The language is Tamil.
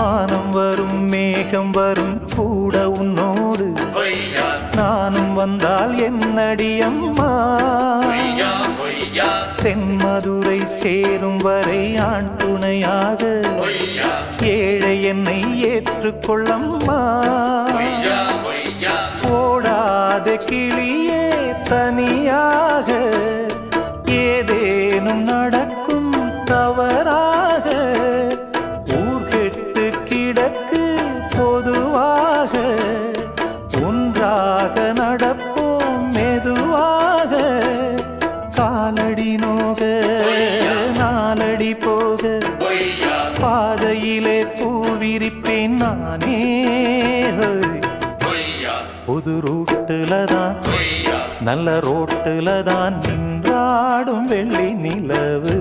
வானம் வரும் மேகம் வரும் கூட உன்னோடு நானும் வந்தால் என்னடியம்மா தென்மதுரை சேரும் வரை ஆண் துணையாக ஏழை என்னை ஏற்றுக்கொள்ளம்மா ஓடாத கிளியே தனியாக ஏதேனும் நடக்கும் தவறாக ஊர்கெட்டு கிடக்கு பொதுவாக ஒன்றாக நடப்போம் மெதுவாக காலடி நோக நாலடி போக பாதையிலே பூவிரிப்பேன் நானே புது ரூட்டுல தான் நல்ல ரோட்டுல தான் நின்றாடும் வெள்ளி நிலவு